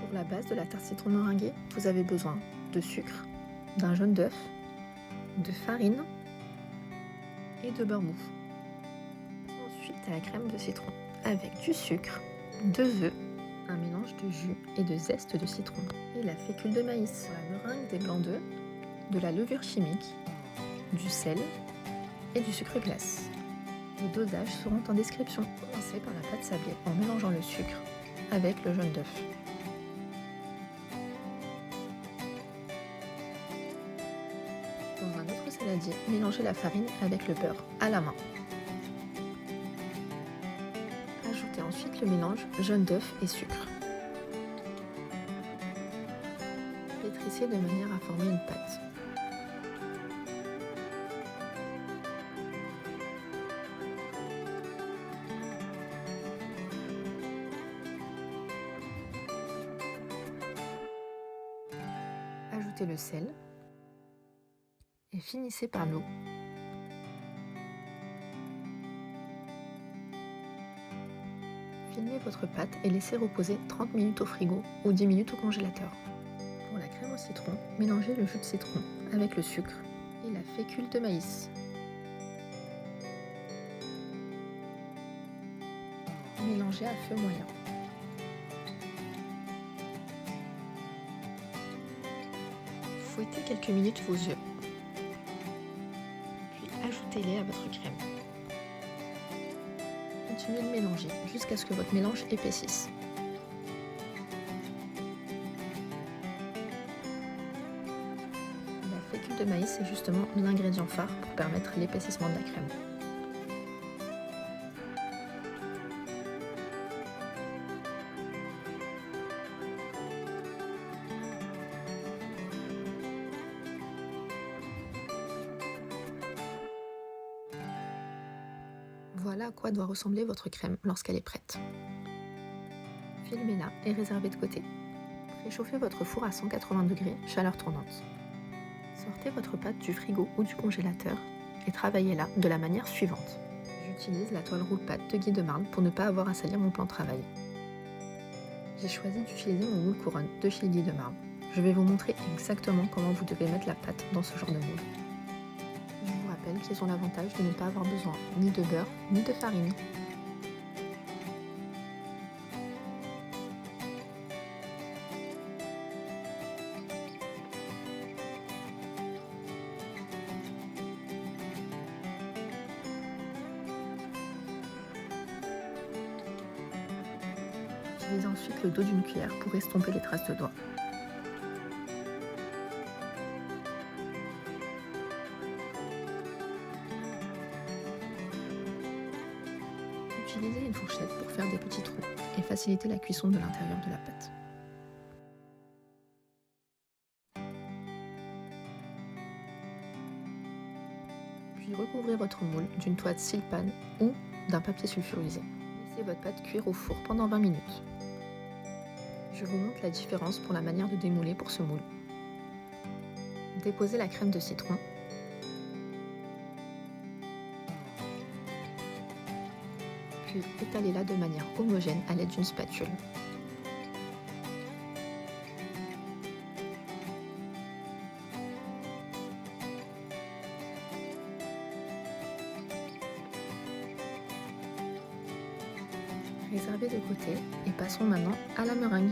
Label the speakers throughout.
Speaker 1: Pour la base de la tarte citron meringuée, vous avez besoin de sucre, d'un jaune d'œuf, de farine et de beurre mou. Ensuite à la crème de citron avec du sucre, 2 œufs, un mélange de jus et de zeste de citron et la fécule de maïs. Pour la meringue, des blancs d'œufs, de la levure chimique, du sel et du sucre glace. Les dosages seront en description. Commencez par la pâte sablée en mélangeant le sucre avec le jaune d'œuf. Dans un autre saladier, mélangez la farine avec le beurre à la main. Ajoutez ensuite le mélange jaune d'œuf et sucre. Pétrissez de manière à former une pâte. Ajoutez le sel et finissez par l'eau. Filmez votre pâte et laissez reposer 30 minutes au frigo ou 10 minutes au congélateur. Pour la crème au citron, mélangez le jus de citron avec le sucre et la fécule de maïs. Mélangez à feu moyen. Fouettez quelques minutes vos œufs, puis ajoutez-les à votre crème. Continuez de mélanger jusqu'à ce que votre mélange épaississe. La fécule de maïs est justement l'ingrédient phare pour permettre l'épaississement de la crème. Voilà à quoi doit ressembler votre crème lorsqu'elle est prête. Filmez-la et réservez de côté. Préchauffez votre four à 180 degrés, chaleur tournante. Sortez votre pâte du frigo ou du congélateur et travaillez-la de la manière suivante. J'utilise la toile roule-pâte de Guy de Marne pour ne pas avoir à salir mon plan de travail. J'ai choisi d'utiliser mon moule couronne de chez Guy de Marne. Je vais vous montrer exactement comment vous devez mettre la pâte dans ce genre de moule. Je vous rappelle qu'ils ont l'avantage de ne pas avoir besoin ni de beurre ni de farine. Utilisez ensuite le dos d'une cuillère pour estomper les traces de doigts. Utilisez une fourchette pour faire des petits trous et faciliter la cuisson de l'intérieur de la pâte. Puis recouvrez votre moule d'une toile Silpan ou d'un papier sulfurisé. Laissez votre pâte cuire au four pendant 20 minutes. Je vous montre la différence pour la manière de démouler pour ce moule. Déposez la crème de citron. Puis étalez-la de manière homogène à l'aide d'une spatule. Réservez de côté et passons maintenant à la meringue.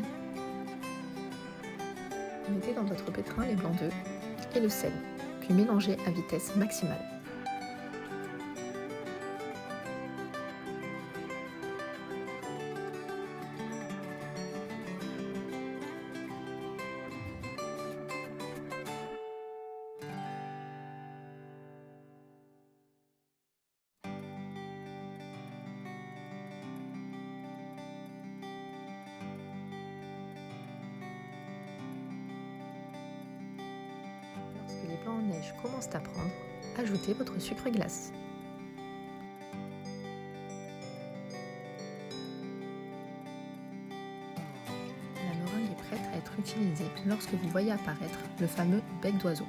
Speaker 1: Mettez dans votre pétrin les blancs d'œufs et le sel, puis mélangez à vitesse maximale. Lorsque les blancs en neige commencent à prendre, ajoutez votre sucre glace. La meringue est prête à être utilisée lorsque vous voyez apparaître le fameux bec d'oiseau.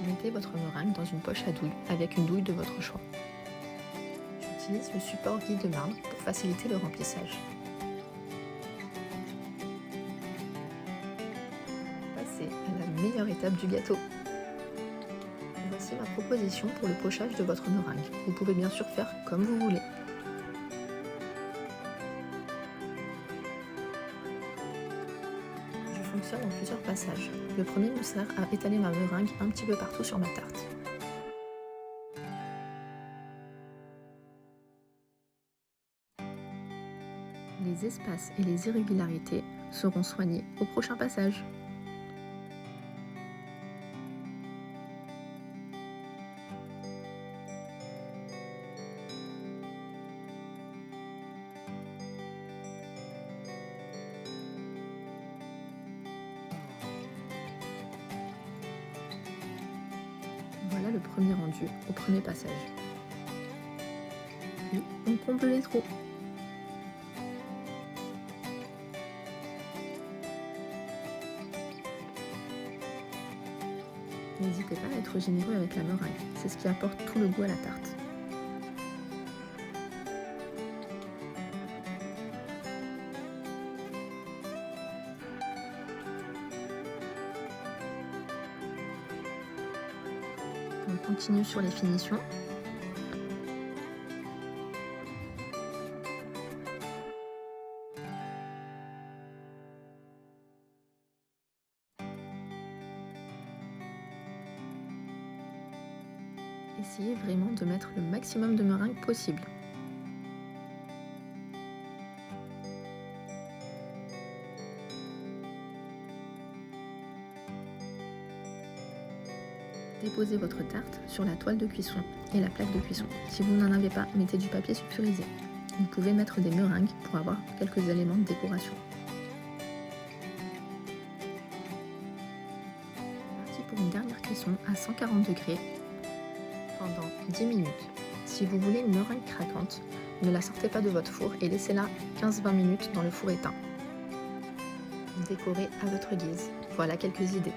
Speaker 1: Mettez votre meringue dans une poche à douille avec une douille de votre choix. J'utilise le support guide de marbre pour faciliter le remplissage. Passez à la meilleure étape du gâteau. Voici ma proposition pour le pochage de votre meringue. Vous pouvez bien sûr faire comme vous voulez. Je fonctionne en plusieurs passages. Le premier me sert à étaler ma meringue un petit peu partout sur ma tarte. Les espaces et les irrégularités seront soignés au prochain passage. Voilà le premier rendu au premier passage. Puis on comble les trous. N'hésitez pas à être généreux avec la meringue, c'est ce qui apporte tout le goût à la tarte. On continue sur les finitions. Essayez vraiment de mettre le maximum de meringue possible. Déposez votre tarte sur la toile de cuisson et la plaque de cuisson. Si vous n'en avez pas, mettez du papier sulfurisé. Vous pouvez mettre des meringues pour avoir quelques éléments de décoration. Parti pour une dernière cuisson à 140 degrés pendant 10 minutes. Si vous voulez une meringue craquante, ne la sortez pas de votre four et laissez-la 15-20 minutes dans le four éteint. Décorez à votre guise. Voilà quelques idées.